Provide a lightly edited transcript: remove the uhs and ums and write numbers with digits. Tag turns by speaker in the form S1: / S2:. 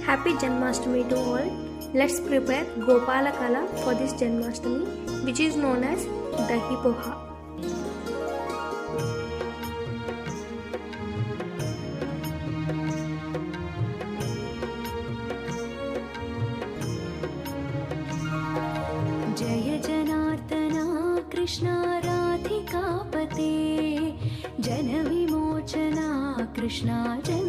S1: Happy Janmashtami to all. Let's prepare Gopala Kala for this Janmashtami, which is known as Dahi Poha.
S2: Jai जनार्दना Krishna राधिकापते Jan विमोचना Krishna Jan